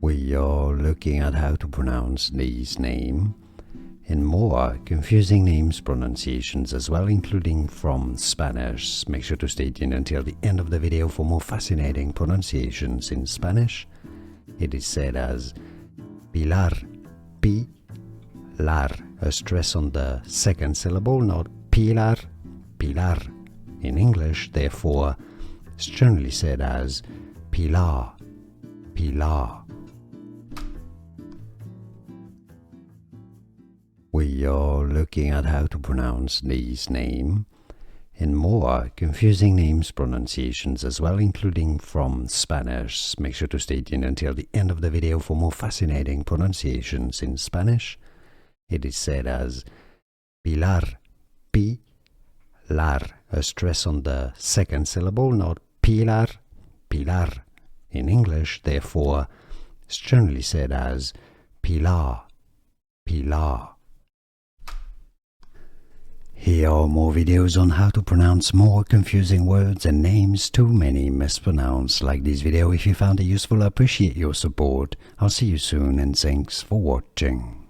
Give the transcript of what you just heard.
We are looking at how to pronounce this name and more confusing names pronunciations as well, including from Spanish. Make sure to stay tuned until the end of the video for more fascinating pronunciations in Spanish. It is said as Pilar, Pilar, a stress on the second syllable, not Pilar, Pilar in English. Therefore, it's generally said as Pilar, Pilar. We are looking at how to pronounce this name and more confusing names pronunciations as well, including from Spanish. Make sure to stay tuned until the end of the video for more fascinating pronunciations in Spanish. It is said as Pilar, Pilar, a stress on the second syllable, not Pilar, Pilar in English. Therefore, it's generally said as Pilar, Pilar. Here are more videos on how to pronounce more confusing words and names too many mispronounced. Like this video if you found it useful. I appreciate your support. I'll see you soon and thanks for watching.